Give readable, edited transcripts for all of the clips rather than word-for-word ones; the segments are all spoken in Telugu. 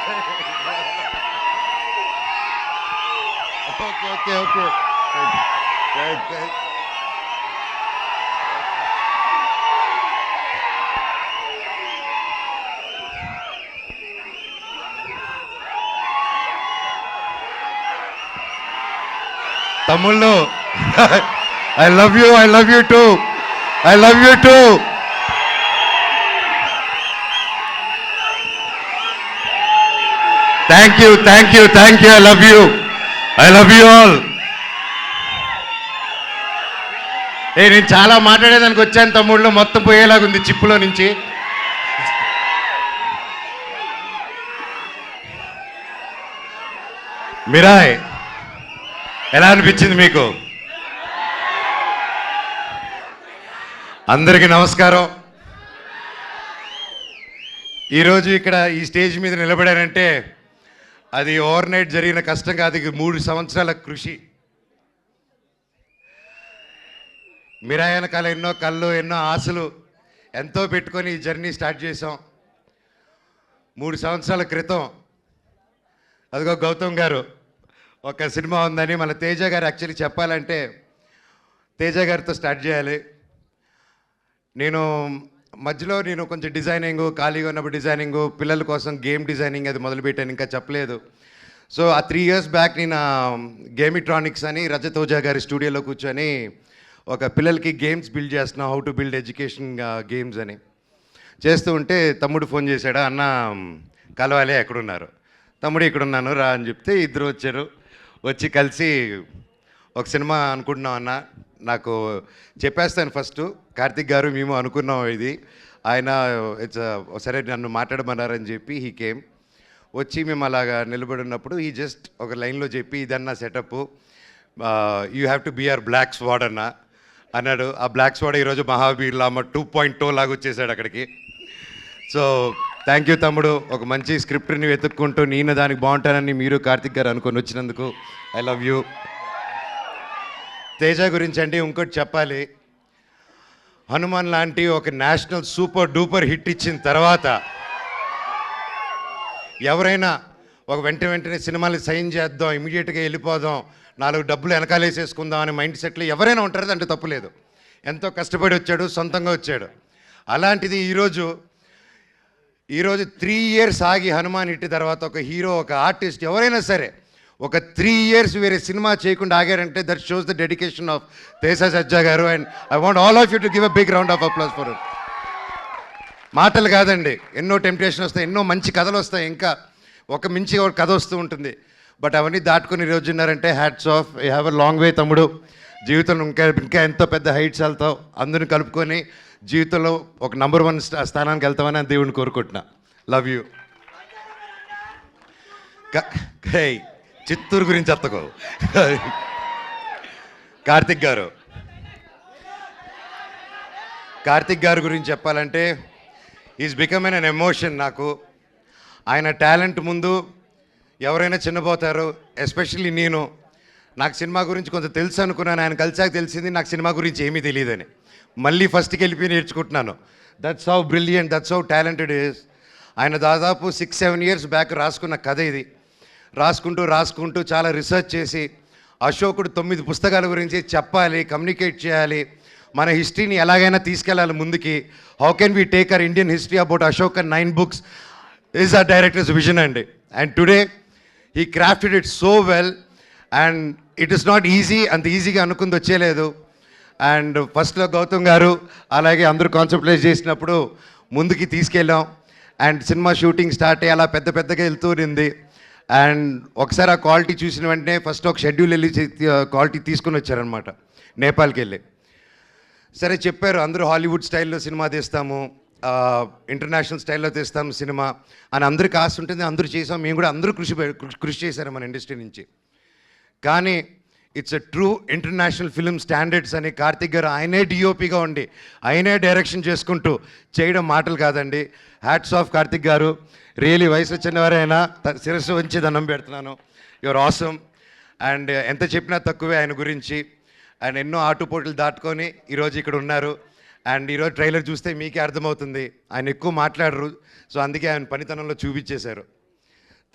ఓకే. తమ్ముళ్ళు, I love you two. Thank you. I love you all. నేను చాలా మాట్లాడేదానికి వచ్చాను తమ్ముళ్ళు, మొత్తం పోయేలాగుంది చిప్పులో నుంచి. మిరాయ్ ఎలా అనిపించింది మీకు? అందరికీ నమస్కారం. ఈరోజు ఇక్కడ ఈ స్టేజ్ మీద నిలబడారంటే అది ఓవర్ నైట్ జరిగిన కష్టం కాదు, 3 సంవత్సరాల కృషి. మిరాయ్ వెనకాల ఎన్నో కళ్ళు, ఎన్నో ఆశలు ఎంతో పెట్టుకొని ఈ జర్నీ స్టార్ట్ చేసాం. 3 సంవత్సరాల క్రితం అదిగో గౌతమ్ గారు ఒక సినిమా ఉందని మన తేజ గారు యాక్చువల్లీ చెప్పాలంటే తేజ గారితో స్టార్ట్ చేయాలి. మధ్యలో నేను కొంచెం డిజైనింగ్, ఖాళీగా ఉన్నప్పుడు డిజైనింగ్, పిల్లల కోసం గేమ్ డిజైనింగ్ అది మొదలుపెట్టాను, ఇంకా చెప్పలేదు. సో ఆ 3 years బ్యాక్ నేను గేమిట్రానిక్స్ అని రజత్ ఓజా గారి స్టూడియోలో కూర్చొని ఒక పిల్లలకి గేమ్స్ బిల్డ్ చేస్తున్నాం, how to build education games అని చేస్తూ ఉంటే తమ్ముడు ఫోన్ చేశాడు, అన్న కలవాలి, ఎక్కడున్నారు? తమ్ముడు ఇక్కడున్నాను రా అని చెప్తే ఇద్దరు వచ్చారు. వచ్చి కలిసి ఒక సినిమా అనుకుంటున్నాం అన్న, నాకు చెప్పేస్తాను ఫస్ట్, కార్తిక్ గారు మేము అనుకున్నాం ఇది, ఆయన సరే నన్ను మాట్లాడమన్నారని చెప్పి హీ కేమ్. వచ్చి మేము అలాగా నిలబడినప్పుడు ఈ జస్ట్ ఒక లైన్లో చెప్పి ఇదన్నా setup, you have to be our black squad అన్నాడు. ఆ బ్లాక్ స్వాడ్ ఈరోజు మహావీర్ లామ 2.0 లాగా వచ్చేసాడు అక్కడికి. సో థ్యాంక్ యూ తమ్ముడు, ఒక మంచి స్క్రిప్ట్ని వెతుక్కుంటూ నేను దానికి బాగుంటానని మీరు కార్తిక్ గారు అనుకొని వచ్చినందుకు ఐ లవ్ యూ. తేజ గురించి అంటే ఇంకోటి చెప్పాలి, హనుమాన్ లాంటి ఒక నేషనల్ సూపర్ డూపర్ హిట్ ఇచ్చిన తర్వాత ఎవరైనా ఒక వెంటనే సినిమాలు సైన్ చేద్దాం, ఇమీడియట్గా వెళ్ళిపోదాం, 4 డబ్బులు వెనకాలేసేసుకుందాం అనే మైండ్ సెట్లో ఎవరైనా ఉంటారు, అంటే తప్పులేదు. ఎంతో కష్టపడి వచ్చాడు, సొంతంగా వచ్చాడు. అలాంటిది ఈరోజు 3 years ఆగి హనుమాన్ హిట్ తర్వాత ఒక హీరో, ఒక ఆర్టిస్ట్ ఎవరైనా సరే ఒక 3 years వేరే సినిమా చేయకుండా ఆగారంటే that shows the dedication of Teja Sajja గారు. And I want all of you to give a big round of applause for it. మాటలు కాదండి, ఎన్నో టెంప్టేషన్ వస్తాయి, ఎన్నో మంచి కథలు వస్తాయి, ఇంకా ఒక మించి ఒక కథ వస్తూ ఉంటుంది. బట్ అవన్నీ దాటుకుని ఈరోజు ఉన్నారంటే hats off, you have a long way తమ్ముడు. జీవితంలో ఇంకా ఎంతో పెద్ద హైట్స్ వెళ్తావు, అందరిని కలుపుకొని జీవితంలో ఒక నంబర్ 1 స్థానానికి వెళ్తామని అని దేవుడిని కోరుకుంటున్నా. Love you. చిత్తూరు గురించి ఎత్తకో. కార్తిక్ గారు గురించి చెప్పాలంటే ఈజ్ బికమ్ ఎన్ ఎమోషన్ నాకు. ఆయన టాలెంట్ ముందు ఎవరైనా చిన్నపోతారు, ఎస్పెషల్లీ నాకు సినిమా గురించి కొంత తెలుసు అనుకున్నాను, ఆయన కలిసాక తెలిసింది నాకు సినిమా గురించి ఏమీ తెలియదని. మళ్ళీ ఫస్ట్కి వెళ్ళిపోయి నేర్చుకుంటున్నాను. That's how brilliant, that's how talented is. ఆయన దాదాపు 6-7 years బ్యాక్ రాసుకున్న కథ ఇది. రాసుకుంటూ చాలా రీసెర్చ్ చేసి అశోకుడు 9 పుస్తకాల గురించి చెప్పాలి, కమ్యూనికేట్ చేయాలి, మన హిస్టరీని ఎలాగైనా తీసుకెళ్ళాలి ముందుకి. How can we take our Indian history about Ashok and 9 books is ఆ డైరెక్టర్స్ విజన్ అండి. And today he crafted it so well and it is not easy, అంత ఈజీగా అనుకుంది వచ్చేలేదు. అండ్ ఫస్ట్లో గౌతమ్ గారు అలాగే అందరూ కాన్సెప్ట్లైజ్ చేసినప్పుడు ముందుకి తీసుకెళ్ళాం. అండ్ సినిమా షూటింగ్ స్టార్ట్ అయ్యి అలా పెద్దగా వెళ్తూ ఉంది. అండ్ ఒకసారి ఆ క్వాలిటీ చూసిన వెంటనే ఫస్ట్ ఒక షెడ్యూల్ వెళ్ళి క్వాలిటీ తీసుకుని వచ్చారనమాట, నేపాల్కి వెళ్ళి. సరే చెప్పారు, అందరూ హాలీవుడ్ స్టైల్లో సినిమా తీస్తాము, ఇంటర్నేషనల్ స్టైల్లో తీస్తాము సినిమా అని అందరికి ఆశ ఉంటుంది, అందరూ చేసాం, మేము కూడా అందరూ కృషి చేశారు మన ఇండస్ట్రీ నుంచి. కానీ it's a true international film standards అని కార్తిక్ గారు ఆయనే డిఓపిగా ఉండి ఆయనే డైరెక్షన్ చేసుకుంటూ చేయడం మాటలు కాదండి. హ్యాట్స్ ఆఫ్ కార్తిక్ గారు, రియలీ వయసు వచ్చినవారైనా శిరస్సు వంచి దండం పెడుతున్నాను. Your awesome. అండ్ ఎంత చెప్పినా తక్కువే ఆయన గురించి. ఆయన ఎన్నో ఆటుపోట్లు దాటుకొని ఈరోజు ఇక్కడ ఉన్నారు. అండ్ ఈరోజు ట్రైలర్ చూస్తే మీకే అర్థమవుతుంది, ఆయన ఎక్కువ మాట్లాడరు, సో అందుకే ఆయన పనితనంలో చూపించేశారు.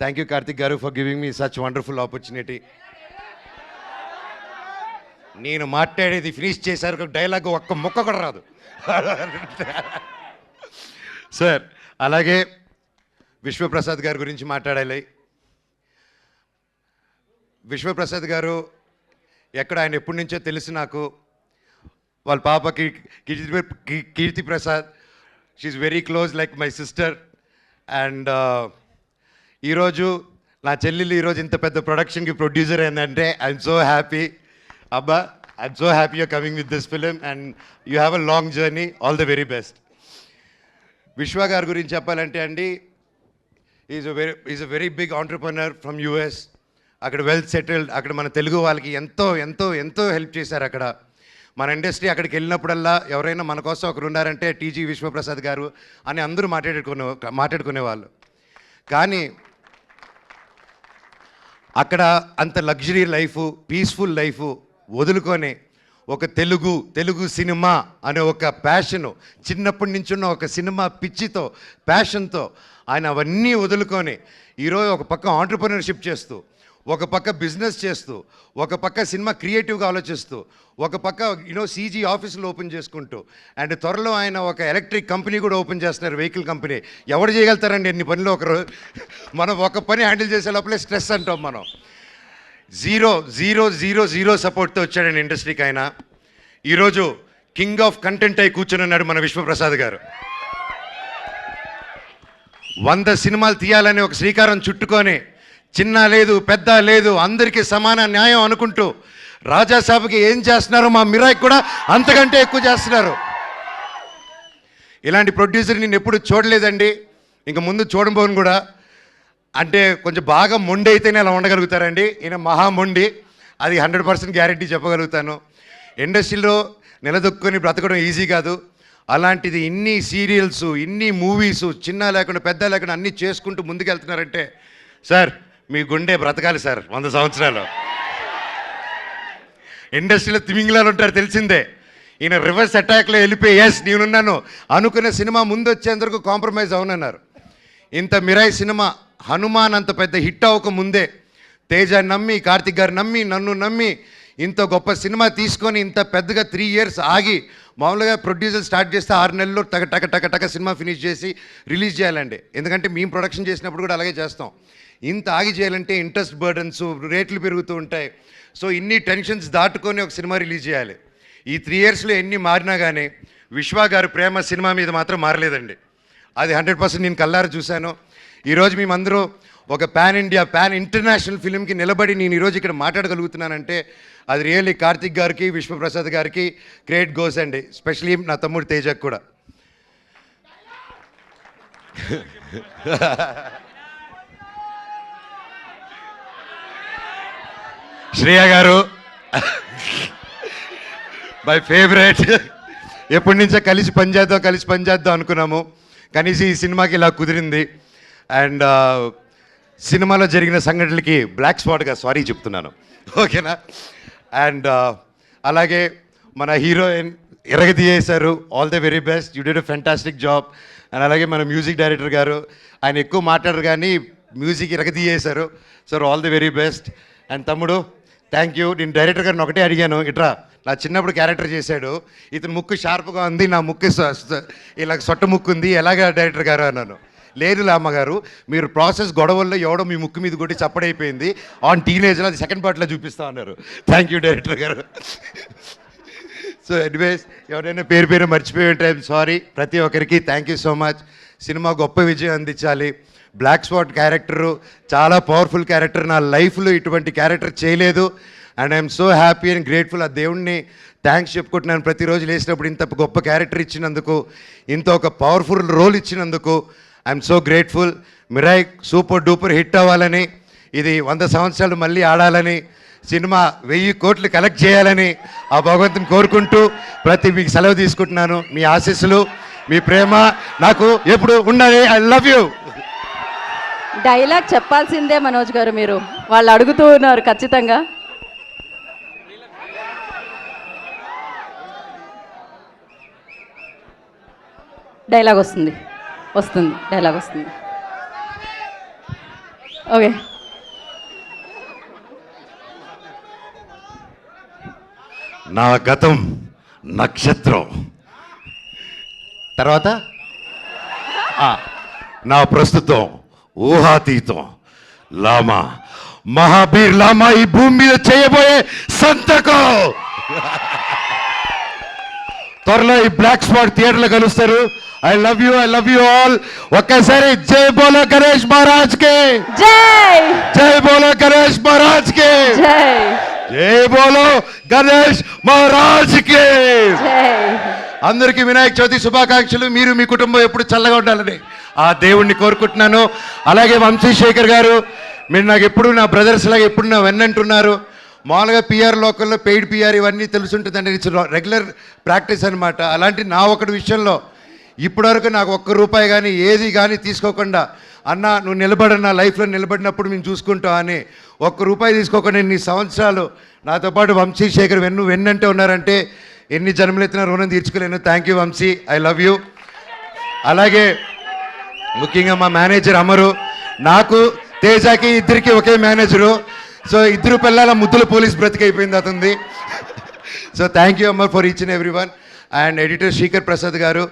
థ్యాంక్ యూ కార్తిక్ గారు for giving me such wonderful opportunity. నేను మాట్లాడేది ఫినిష్ చేశారు, డైలాగ్ ఒక్క ముక్క కూడా రాదు సార్. అలాగే విశ్వప్రసాద్ గారి గురించి మాట్లాడాలి. విశ్వప్రసాద్ గారు ఎక్కడ, ఆయన ఎప్పటి నుంచో తెలుసు నాకు. వాళ్ళ పాపకి Keerthi Prasad, she very close like my sister. And ఈరోజు నా చెల్లెలు ఈరోజు ఇంత పెద్ద ప్రొడక్షన్కి ప్రొడ్యూసర్ ఏంటంటే ఐఎమ్ సో హ్యాపీ. అబ్బా, I'm so happy your coming with this film and you have a long journey. All the very best. Vishwa గారి గురించి చెప్పాలంటే అండి, is a very big entrepreneur from US. అక్కడ వెల్ సెటిల్డ్. అక్కడ మన తెలుగు వాళ్ళకి ఎంతో ఎంతో ఎంతో హెల్ప్ చేశారు. అక్కడ మన ఇండస్ట్రీ అక్కడికి వెళ్ళినప్పుడల్లా ఎవరైనా మన కోసం ఒకరు ఉన్నారంటే టీజీ విశ్వప్రసాద్ గారు అని అందరూ మాట్లాడుకునేవాళ్ళు. కానీ అక్కడ అంత లగ్జరీ లైఫ్, పీస్ఫుల్ లైఫ్ వదులుకొని ఒక తెలుగు సినిమా అనే ఒక ప్యాషను, చిన్నప్పటి నుంచి ఉన్న ఒక సినిమా పిచ్చితో, ప్యాషన్తో ఆయన అవన్నీ వదులుకొని ఈరోజు ఒక పక్క ఆంటర్ప్రెన్యూర్షిప్ చేస్తూ, ఒక పక్క బిజినెస్ చేస్తూ, ఒక పక్క సినిమా క్రియేటివ్గా ఆలోచిస్తూ, ఒక పక్క సీజీ ఆఫీసులు ఓపెన్ చేసుకుంటూ, అండ్ త్వరలో ఆయన ఒక ఎలక్ట్రిక్ కంపెనీ కూడా ఓపెన్ చేస్తున్నారు, వెహికల్ కంపెనీ. ఎవరు చేయగలుగుతారండి ఎన్ని పనులు ఒకరు? మనం ఒక పని హ్యాండిల్ చేసే లోపలే స్ట్రెస్ అంటాం మనం. జీరో జీరో జీరో జీరో సపోర్ట్తో వచ్చాడండి ఇండస్ట్రీకి ఆయన. ఈరోజు కింగ్ ఆఫ్ కంటెంట్ అయి కూర్చొని ఉన్నాడు మన విశ్వప్రసాద్ గారు. 100 సినిమాలు తీయాలని ఒక శ్రీకారం చుట్టుకొని, చిన్న లేదు పెద్ద లేదు అందరికీ సమాన న్యాయం అనుకుంటూ, రాజాసాబ్కి ఏం చేస్తున్నారో మా మిరాయికి కూడా అంతకంటే ఎక్కువ చేస్తున్నారు. ఇలాంటి ప్రొడ్యూసర్ నేను ఎప్పుడు చూడలేదండి, ఇంక ముందు చూడబోను కూడా. అంటే కొంచెం బాగా మొండి అయితేనే అలా ఉండగలుగుతారండి. ఈయన మహా మొండి, అది 100% గ్యారెంటీ చెప్పగలుగుతాను. ఇండస్ట్రీలో నిలదొక్కుని బ్రతకడం ఈజీ కాదు. అలాంటిది ఇన్ని సీరియల్స్, ఇన్ని మూవీస్, చిన్న లేకుండా పెద్ద లేకుండా అన్నీ చేసుకుంటూ ముందుకెళ్తున్నారంటే సార్ మీ గుండె బ్రతకాలి సార్ 100 సంవత్సరాలు. ఇండస్ట్రీలో తిమింగిలాలు ఉంటారు తెలిసిందే. ఈయన రివర్స్ అటాక్లో వెళ్ళిపోయి ఎస్ నేనున్నాను అనుకునే సినిమా ముందు వచ్చేందుకు కాంప్రమైజ్ అవునన్నారు. ఇంత మిరాయి సినిమా హనుమాన్ అంత పెద్ద హిట్ అవ్వక ముందే తేజ నమ్మి, కార్తిక్ గారు నమ్మి, నన్ను నమ్మి ఇంత గొప్ప సినిమా తీసుకొని ఇంత పెద్దగా 3 years ఆగి, మామూలుగా ప్రొడ్యూసర్ స్టార్ట్ చేస్తే 6 నెలల్లో టక సినిమా ఫినిష్ చేసి రిలీజ్ చేయాలండి. ఎందుకంటే మేము ప్రొడక్షన్ చేసినప్పుడు కూడా అలాగే చేస్తాం. ఇంత ఆగి చేయాలంటే ఇంట్రెస్ట్ బర్డన్స్, రేట్లు పెరుగుతూ ఉంటాయి. సో ఇన్ని టెన్షన్స్ దాటుకొని ఒక సినిమా రిలీజ్ చేయాలి. ఈ 3 yearsలో ఎన్ని మారినా కానీ విశ్వ గారి ప్రేమ సినిమా మీద మాత్రం మారలేదండి. అది 100% నేను కల్లారా చూశాను. ఈరోజు మేమందరూ ఒక పాన్ ఇండియా, పాన్ ఇంటర్నేషనల్ ఫిలింకి నిలబడి నేను ఈరోజు ఇక్కడ మాట్లాడగలుగుతున్నానంటే అది రియల్లీ కార్తిక్ గారికి, విశ్వప్రసాద్ గారికి క్రెడిట్ గోస్ అండి. స్పెషలీ నా తమ్ముడు తేజకు కూడా. శ్రేయ గారు మై ఫేవరెట్. ఎప్పటి నుంచో కలిసి పనిచేద్దాం అనుకున్నాము. కనీసం ఈ సినిమాకి ఇలా కుదిరింది. అండ్ సినిమాలో జరిగిన సంఘటనలకి బ్లాక్ స్పాట్గా సారీ చెప్తున్నాను, ఓకేనా? అండ్ అలాగే మన హీరోయిన్ ఎరగదీయేశారు. All the very best, you did a fantastic job. And అలాగే మన మ్యూజిక్ డైరెక్టర్ గారు, ఆయన ఎక్కువ మాట్లాడరు కానీ మ్యూజిక్ ఎరగదీయేశారు. Sir all the very best. And తమ్ముడు థ్యాంక్ యూ. నేను డైరెక్టర్ గారిని ఒకటే అడిగాను, ఇట్రా నా చిన్నప్పుడు క్యారెక్టర్ చేశాడు, ఇతను ముక్కు షార్ప్గా ఉంది, నా ముక్కు ఇలా సొట్ట ముక్కు ఉంది, ఎలాగా డైరెక్టర్ గారు అన్నాను. లేదులే అమ్మగారు, మీరు ప్రాసెస్ గొడవల్లో ఎవడో మీ ముక్కు మీద కొట్టి చప్పడైపోయింది, ఆన్ టీనేజ్లో అది సెకండ్ పార్ట్లో చూపిస్తా అన్నారు. థ్యాంక్ యూ డైరెక్టర్ గారు. సో ఎనీవేస్ ఎవరైనా పేరు మర్చిపోయి ఉంటే ఐఎమ్ సారీ. ప్రతి ఒక్కరికి thank you so much. Cinema గొప్ప విజయం అందించాలి. బ్లాక్ స్పాట్ క్యారెక్టరు చాలా పవర్ఫుల్ క్యారెక్టర్. నా లైఫ్లో ఇటువంటి క్యారెక్టర్ చేయలేదు. And I'm so happy and grateful. ఆ దేవుణ్ణి థ్యాంక్స్ చెప్పుకుంటున్నాను. ప్రతిరోజు లేచినప్పుడు ఇంత గొప్ప క్యారెక్టర్ ఇచ్చినందుకు, ఇంత ఒక పవర్ఫుల్ రోల్ ఇచ్చినందుకు I'm so grateful. Mirai super duper hit అవ్వాలని, ఇది 100 సంవత్సరాలు మళ్ళీ ఆడాలని, సినిమా 1000 కోట్లు కలెక్ట్ చేయాలని ఆ భగవంతుని కోరుకుంటూ మీకు సెలవు తీసుకుంటున్నాను. మీ ఆశీస్సులు, మీ ప్రేమ నాకు ఎప్పుడు ఉండాలి. I love you. డైలాగ్ చెప్పాల్సిందే మనోజ్ గారు, మీరు వాళ్ళు అడుగుతూ ఉన్నారు ఖచ్చితంగా. డైలాగ్ వస్తుంది. డైలాగ్ వస్తుంది. ఓకే. నా గతం నక్షత్రం, తర్వాత నా ప్రస్తుతం ఊహాతీతం, లామా మహాబీర్ లామా ఈ భూమి మీద చేయబోయే సంతకం. త్వరలో ఈ బ్లాక్ స్పాట్ థియేటర్లో కలుస్తారు. I love you all. ఒక్కసారి జై బోలో గణేష్ మహారాజ్ కే, జై జై బోలో గణేష్ మహారాజ్ కే, జై జై బోలో గణేష్ మహారాజ్ కే. జై. అందరికీ వినాయక చవితి శుభాకాంక్షలు. మీరు మీ కుటుంబం ఎప్పుడు చల్లగా ఉండాలని ఆ దేవుణ్ణి కోరుకుంటున్నాను. అలాగే వంశీశేఖర్ గారు, మీరు నాకు ఎప్పుడు నా బ్రదర్స్ లాగా ఎప్పుడు నా వెన్నంటున్నారు. మామూలుగా పిఆర్ లోకల్లో పెయిడ్ పిఆర్ ఇవన్నీ తెలుసుంటుందండి, ఇట్స్ రెగ్యులర్ ప్రాక్టీస్ అనమాట. అలాంటి నా ఒకటి విషయంలో ఇప్పటివరకు నాకు ఒక్క రూపాయి కానీ ఏది కానీ తీసుకోకుండా, అన్న నువ్వు నిలబడిన లైఫ్లో నిలబడినప్పుడు మేము చూసుకుంటాం అని ఒక్క రూపాయి తీసుకోకుండా ఇన్ని సంవత్సరాలు నాతో పాటు వంశీశేఖర్ వెన్నంటే ఉన్నారంటే ఎన్ని జన్మలెత్తిన రుణం తీర్చుకోలేను. Thank you Vamshi, I love you. అలాగే ముఖ్యంగా మా మేనేజర్ అమరు, నాకు తేజాకి ఇద్దరికి ఒకే మేనేజరు. సో ఇద్దరు పిల్లల ముద్దుల పోలీస్ బ్రతికైపోయింది అతనిది. So thank you Amar for each and every one. And editor Srikar Prasad గారు,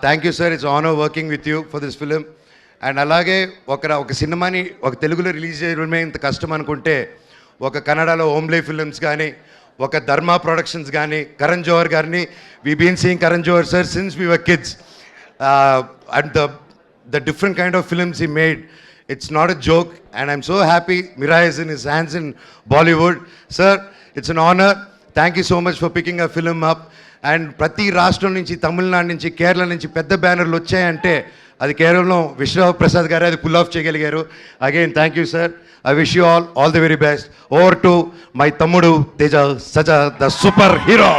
thank you sir, it's honour working with you for this film. And అలాగే ఒక సినిమాని ఒక తెలుగులో రిలీజ్ చేయడమే ఇంత కష్టం అనుకుంటే, ఒక కన్నడలో ఓమ్లే ఫిలిమ్స్ కానీ, ఒక ధర్మా ప్రొడక్షన్స్ కానీ, కరణ్ జోహర్ గారిని we been seeing Karan Johar sir since we were kids. And the different kind of films he made, it's not a joke, and I'm so happy Mira is in his hands in Bollywood. Sir, it's an honor. Thank you so much for picking a film up. And ప్రతి రాష్ట్రం నుంచి, తమిళనాడు నుంచి, కేరళ నుంచి పెద్ద బ్యానర్లు వచ్చాయంటే అది కేవలం విశ్వనాథ్ ప్రసాద్ గారే అది పుల్ ఆఫ్ చేయగలిగారు. Again thank you sir. I wish you all the very best. Over to my తమ్ముడు తేజ సజా ద సూపర్ హీరో.